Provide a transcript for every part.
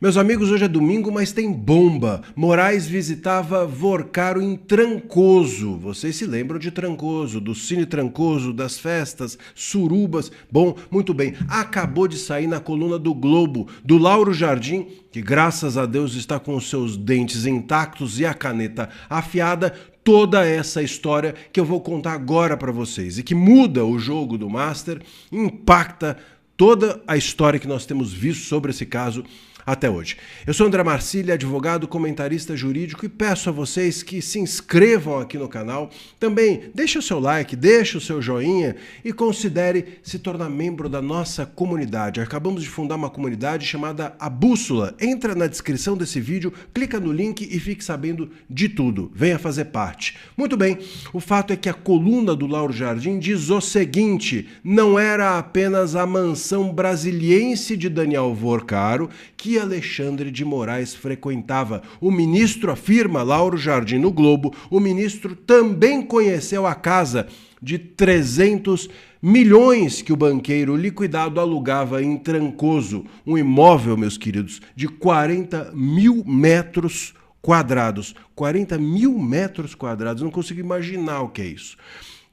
Meus amigos, hoje é domingo, mas tem bomba. Moraes visitava Vorcaro em Trancoso. Vocês se lembram de Trancoso, do Cine Trancoso, das festas, surubas. Bom, muito bem. Acabou de sair na coluna do Globo, do Lauro Jardim, que graças a Deus está com os seus dentes intactos e a caneta afiada, toda essa história que eu vou contar agora para vocês e que muda o jogo do Master, impacta toda a história que nós temos visto sobre esse caso até hoje. Eu sou André Marcília, advogado, comentarista jurídico, e peço a vocês que se inscrevam aqui no canal. Também deixe o seu like, deixe o seu joinha e considere se tornar membro da nossa comunidade. Acabamos de fundar uma comunidade chamada A Bússola. Entra na descrição desse vídeo, clica no link e fique sabendo de tudo. Venha fazer parte. Muito bem, o fato é que a coluna do Lauro Jardim diz o seguinte: não era apenas a mansão brasiliense de Daniel Vorcaro que Alexandre de Moraes frequentava. O ministro afirma, Lauro Jardim no Globo, o ministro também conheceu a casa de 300 milhões que o banqueiro liquidado alugava em Trancoso. Um imóvel, meus queridos, de 40 mil metros quadrados. 40 mil metros quadrados, não consigo imaginar o que é isso.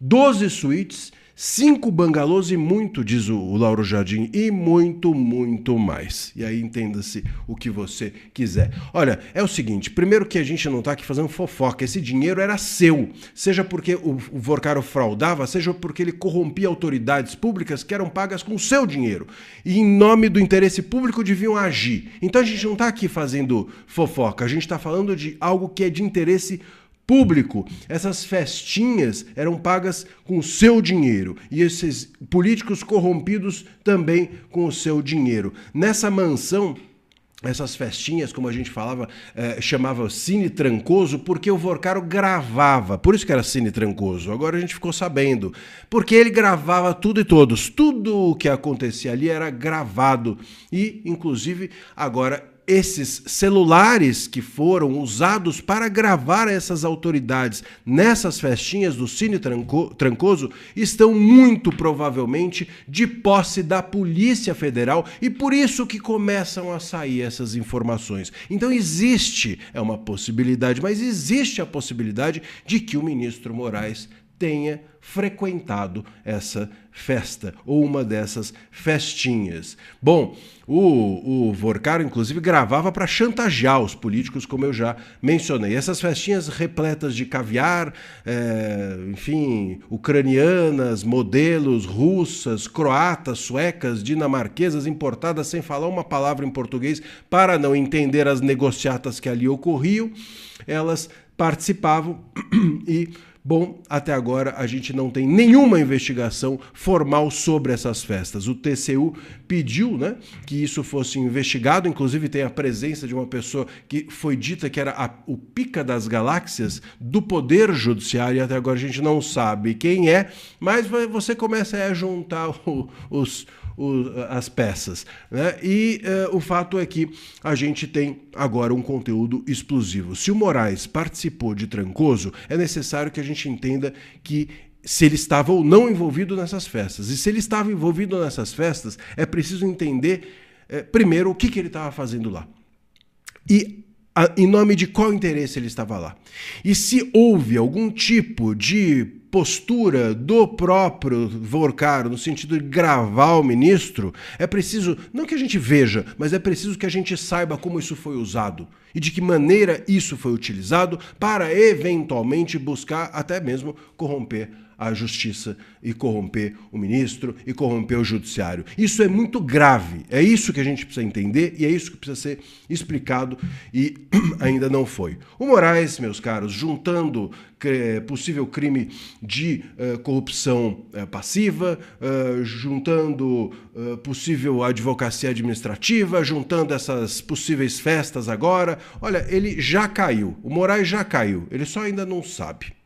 12 suítes, 5 bangalôs e muito, diz o Lauro Jardim, e muito, muito mais. E aí entenda-se o que você quiser. Olha, é o seguinte, primeiro que a gente não está aqui fazendo fofoca, esse dinheiro era seu, seja porque o Vorcaro fraudava, seja porque ele corrompia autoridades públicas que eram pagas com o seu dinheiro. E em nome do interesse público deviam agir. Então a gente não está aqui fazendo fofoca, a gente está falando de algo que é de interesse público. Essas festinhas eram pagas com o seu dinheiro e esses políticos corrompidos também com o seu dinheiro. Nessa mansão, essas festinhas, como a gente falava, chamava Cine Trancoso, porque o Vorcaro gravava, por isso que era Cine Trancoso. Agora a gente ficou sabendo, porque ele gravava tudo e todos, tudo o que acontecia ali era gravado e, inclusive, agora esses celulares que foram usados para gravar essas autoridades nessas festinhas do Cine Trancoso estão muito provavelmente de posse da Polícia Federal e por isso que começam a sair essas informações. Então existe, é uma possibilidade, mas existe a possibilidade de que o ministro Moraes tenha frequentado essa festa ou uma dessas festinhas. Bom, o Vorcaro, inclusive, gravava para chantagear os políticos, como eu já mencionei. Essas festinhas repletas de caviar, enfim, ucranianas, modelos russas, croatas, suecas, dinamarquesas, importadas sem falar uma palavra em português para não entender as negociatas que ali ocorriam, elas participavam e bom, até agora a gente não tem nenhuma investigação formal sobre essas festas. O TCU pediu, né, que isso fosse investigado, inclusive tem a presença de uma pessoa que foi dita que era o pica das galáxias do Poder Judiciário, e até agora a gente não sabe quem é, mas você começa a juntar as peças, né? E o fato é que a gente tem agora um conteúdo explosivo. Se o Moraes participou de Trancoso, é necessário que a gente entenda que se ele estava ou não envolvido nessas festas. E se ele estava envolvido nessas festas, é preciso entender primeiro o que ele estava fazendo lá. E em nome de qual interesse ele estava lá. E se houve algum tipo de postura do próprio Vorcaro no sentido de gravar o ministro, é preciso, não que a gente veja, mas é preciso que a gente saiba como isso foi usado e de que maneira isso foi utilizado para eventualmente buscar até mesmo corromper a justiça e corromper o ministro e corromper o judiciário. Isso é muito grave, é isso que a gente precisa entender e é isso que precisa ser explicado e ainda não foi. O Moraes, meus caros, juntando possível crime de corrupção passiva, juntando possível advocacia administrativa, juntando essas possíveis festas agora, olha, ele já caiu, o Moraes já caiu, ele só ainda não sabe.